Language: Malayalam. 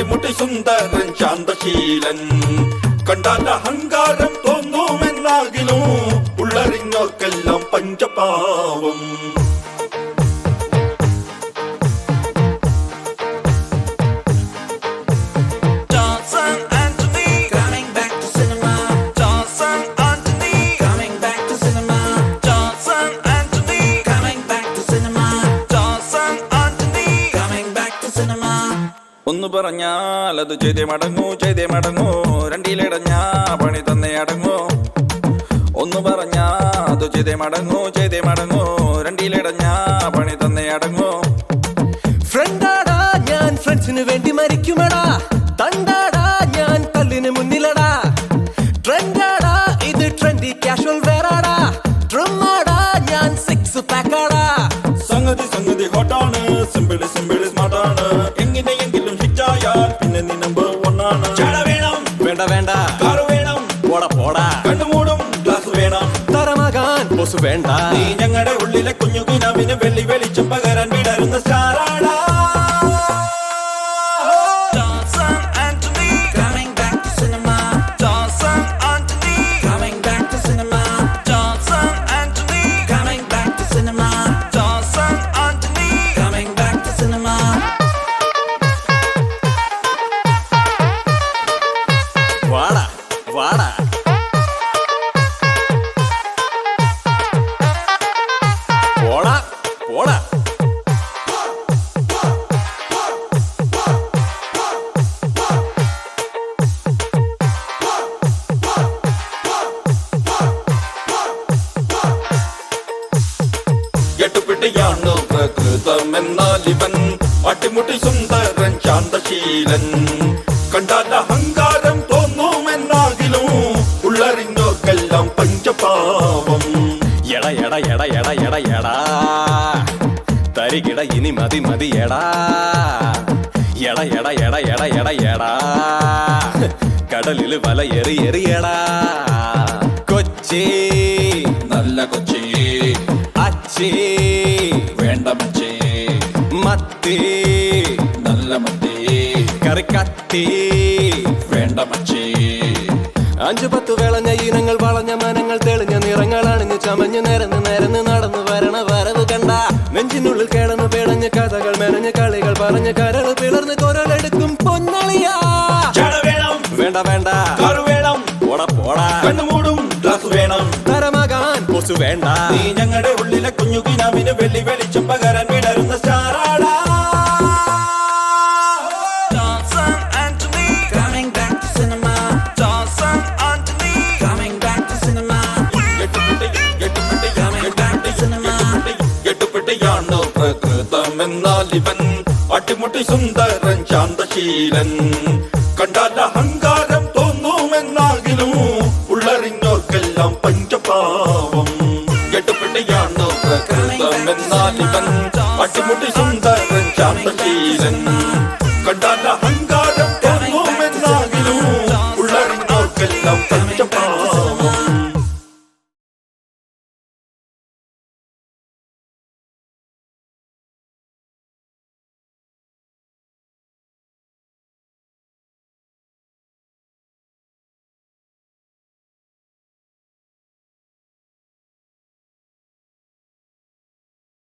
അട്ടിമുട്ടി സുന്ദരൻ ശാന്തശീലൻ. കണ്ടാൽ അഹങ്കാരം തോന്നുമെന്നാകിലും ഉള്ളറിഞ്ഞോർക്കെല്ലാം പഞ്ചപാവം. ഒന്ന് പറഞ്ഞാൽ അത് ചെയ്തേ മടങ്ങൂ, ചെയ്തേ മടങ്ങൂ, രണ്ടിലിടഞ്ഞ പണി തന്നെ അടങ്ങൂ. ഒന്ന് പറഞ്ഞാ അത് ചെയ്തേ മടങ്ങൂ, ചെയ്തേ മടങ്ങൂ, രണ്ടിലിടഞ്ഞ പണി തന്നെ അടങ്ങൂ. ഫ്രണ്ടാടാ ഞാൻ ഫ്രണ്ട്സിന് വേണ്ടി മരിക്കുമടാ, തണ്ടാടാ ഞാൻ തല്ലിന് മുന്നിലടാ. ട്രെൻഡാടാ ഇത് ട്രെൻഡി കാഷ്വൽ വെയറാടാ, ഡ്രമ്മാടാ ഞാൻ സിക്സ് പാക്കാടാ. സംഗതി സംഗതി ഹോട്ടാണ്, സിമ്പിളി സിമ്പിളി സ്മാർട്ടാണ്. എങ്ങനെയെങ്കിലും ഹിറ്റായാൽ പിന്നെ നീ നമ്പർ ഒന്നാണ്. ചാട വേണം, വേണ്ട വേണ്ട, കാറ് വേണം, പോടാ പോടാ, കണ്ണുമൂടും ഗ്ലാസ് വേണം, തരമാകാൻ ബോസ് വേണ്ട. നീ ഞങ്ങളുടെ ഉള്ളിലെ കുഞ്ഞു കിനാവിന് വെള്ളി വെളിച്ചം പകരാൻ വിടരുന്ന സ്റ്റാറാടാ. വാടാ വാടാ, പോടാ പോടാ. എട്ടുപിടിയാണ് പ്രകൃതമെന്നാലിവൻ അട്ടിമുട്ടി സുന്ദരൻ ശാന്തശീലൻ. കണ്ടാൽ അഹങ്കാരം തോന്നുമെന്നാകിലും ഉള്ളറിഞ്ഞോർക്കെല്ലാം പഞ്ചപാവം. എട എട എട എട എട എടാ, തരികിട ഇനി മതി മതി എടാ. എട എട എട എട എട എടാ, കടലില് വല എറി എറിയടാ. കൊച്ചി നല്ല കൊച്ചി, അച്ചി വേണ്ട മച്ചേ, മത്തി നല്ല മത്തി, കറിക്കത്തി വേണ്ട മച്ചേ. 5-10 വിളഞ്ഞ ഇനങ്ങൾ, വളഞ്ഞ മനങ്ങൾ, തെളിഞ്ഞ നിറങ്ങൾ, അണിഞ്ഞ് ചമഞ്ഞ് നിരന്ന് നിരന്ന് നടന്നു വരണ വരവ് കണ്ട. നെഞ്ചിനുള്ളിൽ കിടന്ന് പിടഞ്ഞ് കഥകൾ മെനഞ്ഞ് കളികൾ പറഞ്ഞ് കരള് പിളർന്ന് കൊരലെടുക്കും പൊന്നളിയാ. ചാട വേണം, വേണ്ട വേണ്ട, കാറ് വേണം, പോടാ പോടാ, കണ്ണുമൂടും ഗ്ലാസ് വേണം, തരമാകാൻ ബോസ് വേണ്ട. നീ ഞങ്ങളുടെ ഉള്ളിലെ കുഞ്ഞു കിനാവിന് വെള്ളി വെളിച്ചം പകരാൻ വിടരുന്ന സ്റ്റാറാടാ. എട്ടുപിടിയാണ് പ്രകൃതമെന്നാലിവൻ അട്ടിമുട്ടി സുന്ദരൻ ശാന്തശീലൻ. കണ്ടാൽ അഹങ്കാരം തോന്നുമെന്നാകിലും ഉള്ളറിഞ്ഞോർക്കെല്ലാം പഞ്ചപാവം. എട്ടുപിടിയാണ് പ്രകൃതമെന്നാലിവൻ അട്ടിമുട്ടി സുന്ദരൻ ശാന്തശീലൻ. കണ്ടാൽ